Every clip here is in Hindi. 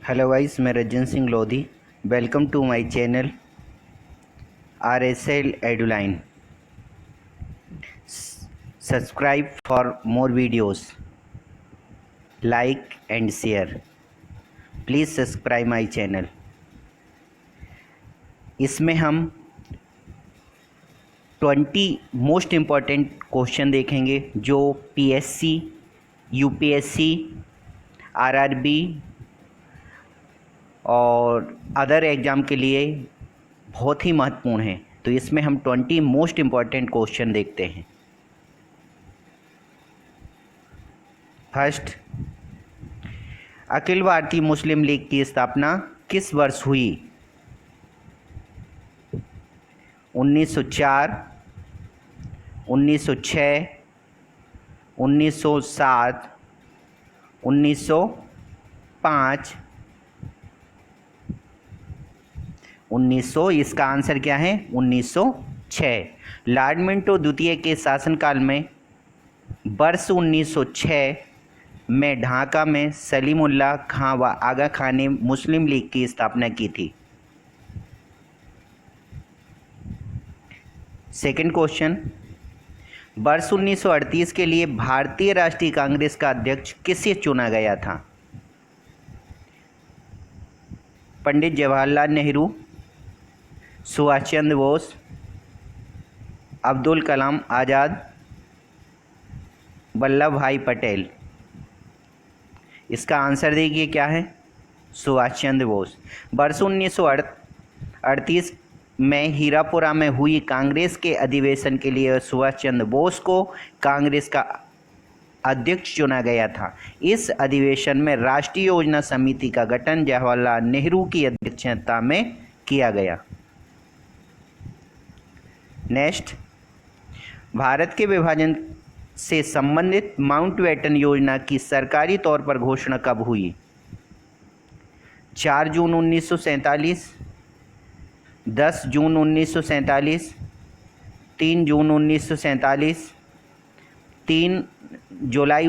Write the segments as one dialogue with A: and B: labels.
A: हेलो गाइस, मैं Rajan Singh Lodhi. Welcome to my channel RSL Eduline. Subscribe for more videos, like and share. Please subscribe my channel. इसमें हम 20 मोस्ट इम्पॉर्टेंट क्वेश्चन देखेंगे जो PSC, UPSC, RRB और अदर एग्ज़ाम के लिए बहुत ही महत्वपूर्ण हैं। तो इसमें हम 20 मोस्ट इम्पॉर्टेंट क्वेश्चन देखते हैं। फर्स्ट, अखिल भारतीय मुस्लिम लीग की स्थापना किस वर्ष हुई? 1904, 1906, 1907, 1905, 1900। इसका आंसर क्या है? 1906। लॉर्ड मिंटो द्वितीय के शासनकाल में वर्ष 1906 में ढाका में सलीमुल्लाह खां व आगा खां ने मुस्लिम लीग की स्थापना की थी। सेकंड क्वेश्चन, वर्ष 1938 के लिए भारतीय राष्ट्रीय कांग्रेस का अध्यक्ष किसे चुना गया था? पंडित जवाहरलाल नेहरू, सुभाष चंद्र बोस, अब्दुल कलाम आज़ाद, वल्लभ भाई पटेल। इसका आंसर देखिए क्या है? सुभाष चंद्र बोस। वर्ष 1938 में हीरापुरा में हुई कांग्रेस के अधिवेशन के लिए सुभाष चंद्र बोस को कांग्रेस का अध्यक्ष चुना गया था। इस अधिवेशन में राष्ट्रीय योजना समिति का गठन जवाहरलाल नेहरू की अध्यक्षता में किया गया। नेक्स्ट, भारत के विभाजन से संबंधित माउंटबेटन योजना की सरकारी तौर पर घोषणा कब हुई? 4 जून 1947, 10 जून 1947, 3 जून 1947, 3 जुलाई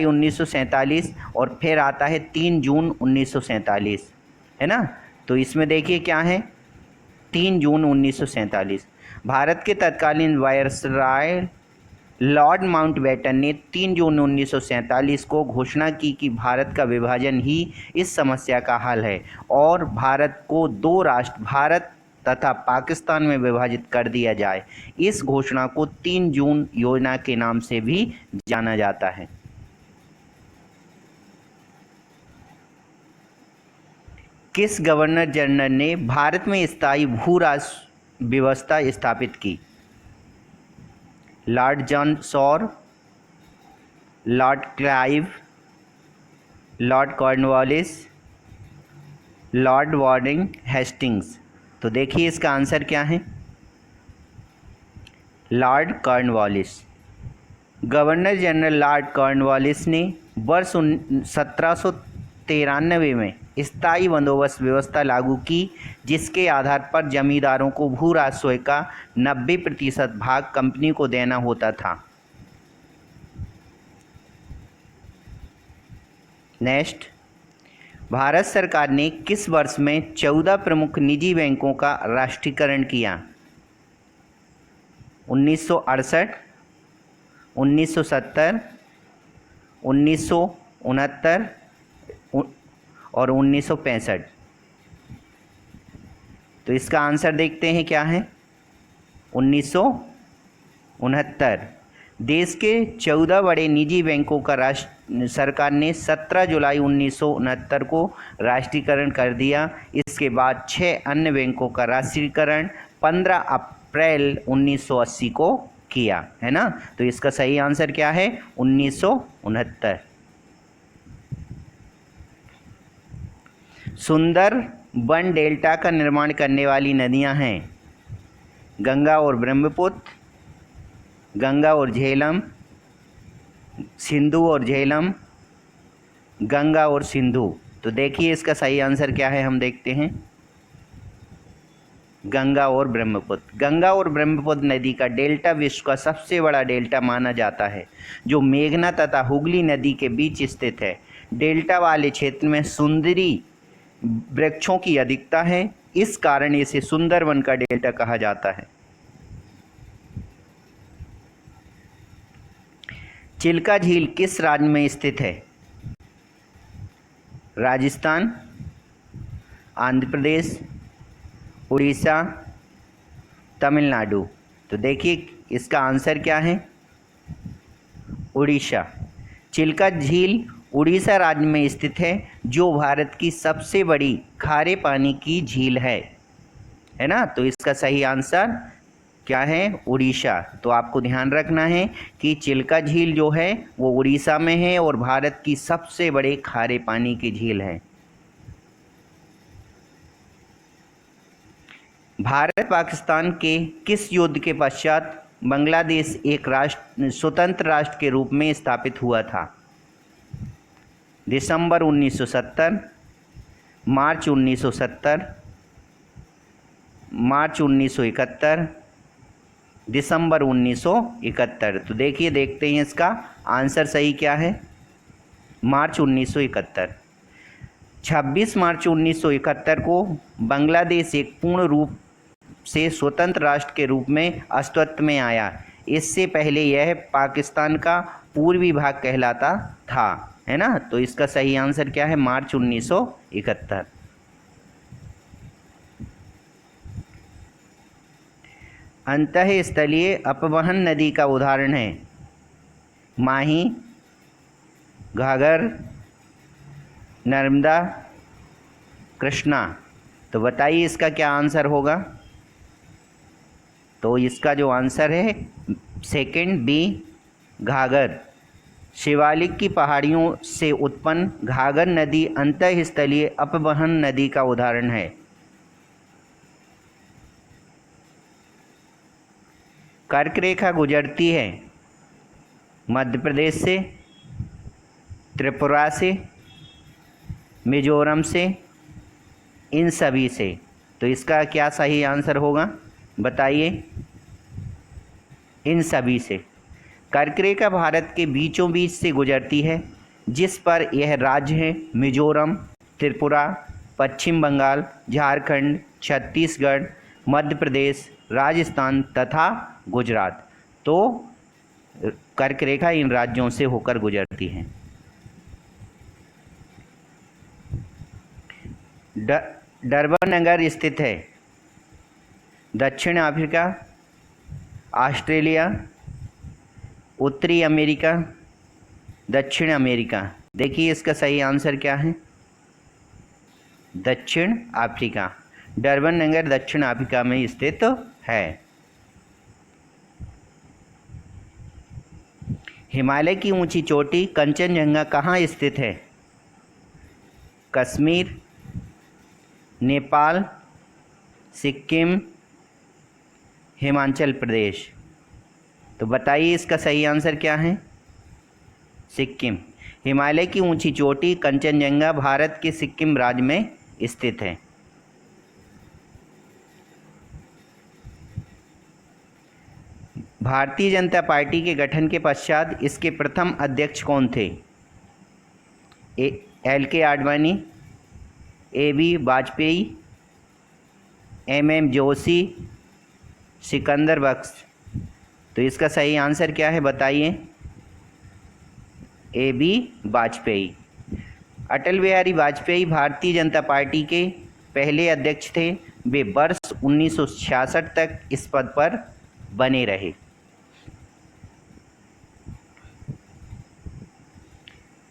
A: 1947 और फिर आता है 3 जून 1947, है ना। तो इसमें देखिए क्या है? 3 जून 1947। भारत के तत्कालीन वायसराय लॉर्ड माउंटबेटन ने 3 जून 1947 को घोषणा की कि भारत का विभाजन ही इस समस्या का हल है और भारत को 2 राष्ट्र भारत तथा पाकिस्तान में विभाजित कर दिया जाए। इस घोषणा को 3 जून योजना के नाम से भी जाना जाता है। किस गवर्नर जनरल ने भारत में स्थायी भू राजस्व व्यवस्था स्थापित की? Lord John sure, Lord Clive, Lord Cornwallis, Lord wording Hastings. तो देखिए इसका आंसर क्या है? Lord Cornwallis. Governor general Lord Cornwallis ने वर्ष 1793 में स्थायी बंदोबस्त व्यवस्था लागू की, जिसके आधार पर जमींदारों को भू राजस्व का 90% भाग कंपनी को देना होता था। नेक्स्ट, भारत सरकार ने किस वर्ष में 14 प्रमुख निजी बैंकों का राष्ट्रीयकरण किया? 1968, 1970, 1969 और 1965। तो इसका आंसर देखते हैं क्या है? 1969। देश के 14 बड़े निजी बैंकों का सरकार ने 17 जुलाई 1969 को राष्ट्रीयकरण कर दिया। इसके बाद 6 अन्य बैंकों का राष्ट्रीयकरण 15 अप्रैल 1980 को किया, है ना। तो इसका सही आंसर क्या है? 1969। सुंदरबन डेल्टा का निर्माण करने वाली नदियां हैं गंगा और ब्रह्मपुत्र, गंगा और झेलम, सिंधु और झेलम, गंगा और सिंधु। तो देखिए इसका सही आंसर क्या है? हम देखते हैं गंगा और ब्रह्मपुत्र। गंगा और ब्रह्मपुत्र नदी का डेल्टा विश्व का सबसे बड़ा डेल्टा माना जाता है, जो मेघना तथा हुगली नदी के बीच स्थित है। डेल्टा वाले क्षेत्र में सुंदरी वृक्षों की अधिकता है, इस कारण इसे सुंदरवन का डेल्टा कहा जाता है। चिल्का झील किस राज्य में स्थित है? राजस्थान, आंध्र प्रदेश, उड़ीसा, तमिलनाडु। तो देखिए इसका आंसर क्या है? उड़ीसा। चिल्का झील उड़ीसा राज्य में स्थित है, जो भारत की सबसे बड़ी खारे पानी की झील है ना। तो इसका सही आंसर क्या है? उड़ीसा। तो आपको ध्यान रखना है कि चिल्का झील जो है वो उड़ीसा में है और भारत की सबसे बड़े खारे पानी की झील है। भारत पाकिस्तान के किस युद्ध के पश्चात बांग्लादेश एक स्वतंत्र राष्ट्र के रूप में स्थापित हुआ था? दिसंबर 1970, मार्च 1970, मार्च 1971, दिसंबर 1971। तो देखिए देखते हैं इसका आंसर सही क्या है? मार्च 1971। 26 मार्च 1971 को बांग्लादेश एक पूर्ण रूप से स्वतंत्र राष्ट्र के रूप में अस्तित्व में आया। इससे पहले यह पाकिस्तान का पूर्वी भाग कहलाता था, है ना। तो इसका सही आंसर क्या है? मार्च 1971। अंतःस्थलीय अपवहन नदी का उदाहरण है माही, घाघर, नर्मदा, कृष्णा। तो बताइए इसका क्या आंसर होगा? तो इसका जो आंसर है सेकंड बी, घाघर। शिवालिक की पहाड़ियों से उत्पन्न घाघर नदी अंतःस्थलीय अपवहन नदी का उदाहरण है। कर्क रेखा गुजरती है मध्य प्रदेश से, त्रिपुरा से, मिजोरम से, इन सभी से। तो इसका क्या सही आंसर होगा? बताइए। इन सभी से। कर्क रेखा भारत के बीचों बीच से गुजरती है, जिस पर यह राज्य है मिजोरम, त्रिपुरा, पश्चिम बंगाल, झारखंड, छत्तीसगढ़, मध्य प्रदेश, राजस्थान तथा गुजरात। तो कर्क रेखा इन राज्यों से होकर गुजरती है। डरबन नगर स्थित है दक्षिण अफ्रीका, ऑस्ट्रेलिया, उत्तरी अमेरिका, दक्षिण अमेरिका। देखिए इसका सही आंसर क्या है? दक्षिण अफ्रीका। डरबन नगर दक्षिण अफ्रीका में स्थित है। हिमालय की ऊंची चोटी कंचनजंगा कहाँ स्थित है? कश्मीर, नेपाल, सिक्किम, हिमाचल प्रदेश। तो बताइए इसका सही आंसर क्या है? सिक्किम। हिमालय की ऊंची चोटी कंचनजंगा भारत के सिक्किम राज्य में स्थित है। भारतीय जनता पार्टी के गठन के पश्चात इसके प्रथम अध्यक्ष कौन थे? LK Advani, AB Vajpayee, MM Joshi, Sikandar बख्श। तो इसका सही आंसर क्या है? बताइए। AB वाजपेयी। अटल बिहारी वाजपेयी भारतीय जनता पार्टी के पहले अध्यक्ष थे। वे वर्ष 1966 तक इस पद पर बने रहे।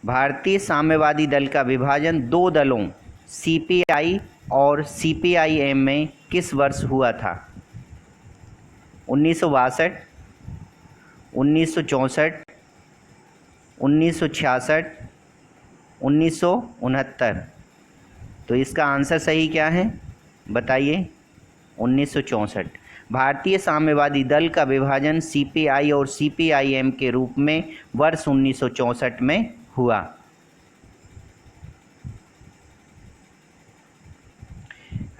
A: भारतीय साम्यवादी दल का विभाजन दो दलों CPI और CPIM में किस वर्ष हुआ था? 1962, 1964, 1966, 1969। तो इसका आंसर सही क्या है? बताइए। 1964। भारतीय साम्यवादी दल का विभाजन CPI और CPIM के रूप में वर्ष 1964 में हुआ।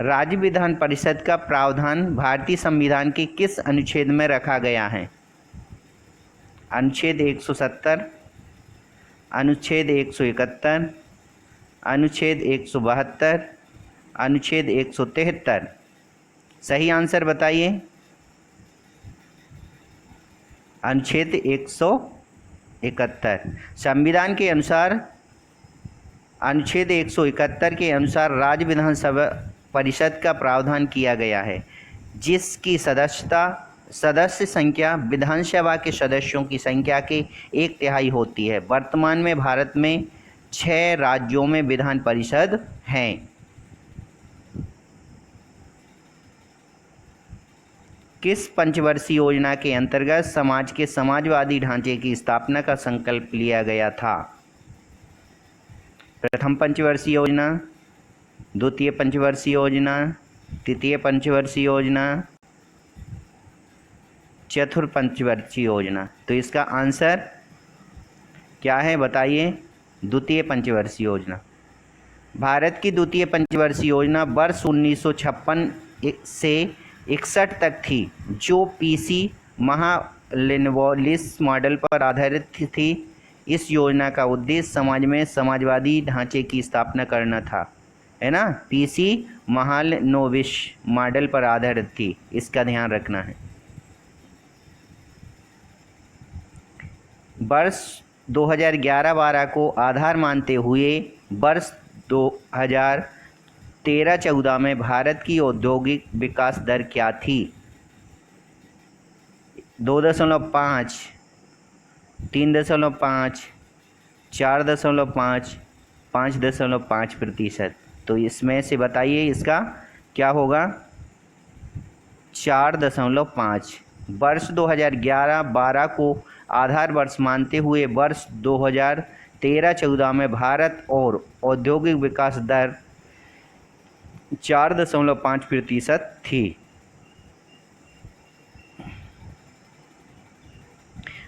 A: राज्य विधान परिषद का प्रावधान भारतीय संविधान के किस अनुच्छेद में रखा गया है? अनुच्छेद 170, अनुच्छेद 171, अनुच्छेद 172, अनुच्छेद 173। सही आंसर बताइए। अनुच्छेद 171। संविधान के अनुसार अनुच्छेद 171 के अनुसार राज्य विधानसभा परिषद का प्रावधान किया गया है, जिसकी सदस्य संख्या विधानसभा के सदस्यों की संख्या के 1/3 होती है। वर्तमान में भारत में 6 राज्यों में विधान परिषद हैं। किस पंचवर्षीय योजना के अंतर्गत समाज के समाजवादी ढांचे की स्थापना का संकल्प लिया गया था? प्रथम पंचवर्षीय योजना, द्वितीय पंचवर्षीय योजना, तृतीय पंचवर्षीय योजना, चतुर्थ पंचवर्षीय योजना। तो इसका आंसर क्या है बताइए? द्वितीय पंचवर्षीय योजना। भारत की द्वितीय पंचवर्षीय योजना वर्ष 1956 से 61 तक थी, जो पीसी महालनोबिस मॉडल पर आधारित थी। इस योजना का उद्देश्य समाज में समाजवादी ढांचे की स्थापना करना था, है ना। पीसी महालनोबिस मॉडल पर आधारित थी, इसका ध्यान रखना है। वर्ष 2011-12 को आधार मानते हुए वर्ष 2013-14 में भारत की औद्योगिक विकास दर क्या थी? 2.5, 3.5, 4.5, 5.5%। तो इसमें से बताइए इसका क्या होगा? 4.5। वर्ष 2011-12 को आधार वर्ष मानते हुए वर्ष 2013-14 में भारत और औद्योगिक विकास दर 4.5% थी।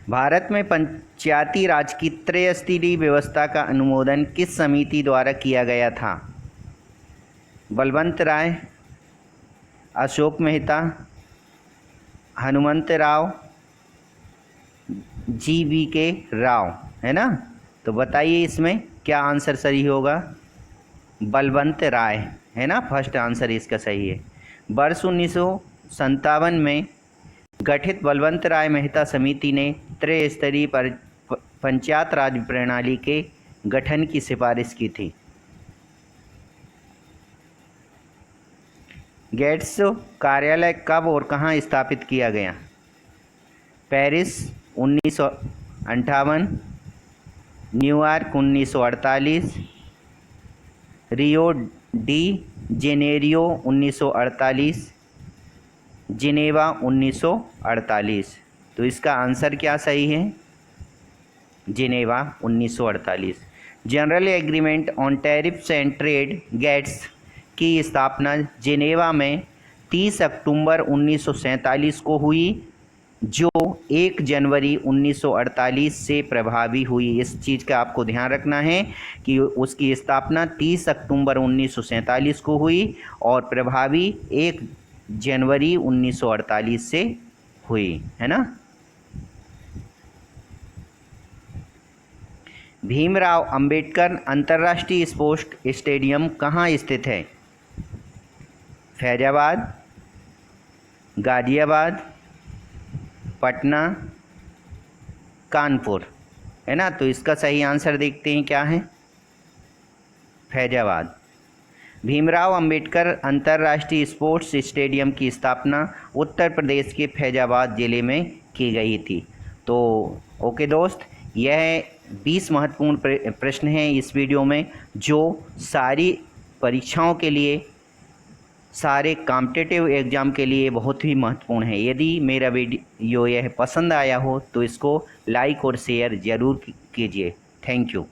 A: भारत में पंचायती राज की त्रिस्तरीय व्यवस्था का अनुमोदन किस समिति द्वारा किया गया था? बलवंत राय, अशोक मेहता, हनुमंत राव, GVK राव, है ना। तो बताइए इसमें क्या आंसर सही होगा? बलवंत राय, है ना, फर्स्ट आंसर इसका सही है। वर्ष 1957 में गठित बलवंत राय मेहता समिति ने त्रिस्तरीय पंचायत राज प्रणाली के गठन की सिफारिश की थी। गेट्स कार्यालय कब और कहाँ स्थापित किया गया? Paris 1958, New York 1948, Rio de Janeiro 1948, Geneva 1948। तो इसका आंसर क्या सही है? Geneva 1948। General Agreement on Tariffs and Trade गेट्स की स्थापना जिनेवा में 30 अक्टूबर 1947 को हुई, जो 1 जनवरी 1948 से प्रभावी हुई। इस चीज़ का आपको ध्यान रखना है कि उसकी स्थापना 30 अक्टूबर 1947 को हुई और प्रभावी 1 जनवरी 1948 से हुई, है ना। भीमराव अंबेडकर अंतर्राष्ट्रीय स्पोर्ट्स स्टेडियम कहाँ स्थित है? फैजाबाद, गाजियाबाद, पटना, कानपुर, है ना। तो इसका सही आंसर देखते हैं क्या है? फैजाबाद। भीमराव अंबेडकर अंतर्राष्ट्रीय स्पोर्ट्स स्टेडियम की स्थापना उत्तर प्रदेश के फैजाबाद ज़िले में की गई थी। तो ओके दोस्त, यह 20 महत्वपूर्ण प्रश्न हैं इस वीडियो में, जो सारी परीक्षाओं के लिए, सारे कॉम्पिटिटिव एग्ज़ाम के लिए बहुत ही महत्वपूर्ण है। यदि मेरा वीडियो यह पसंद आया हो तो इसको लाइक और शेयर ज़रूर कीजिए। Thank you.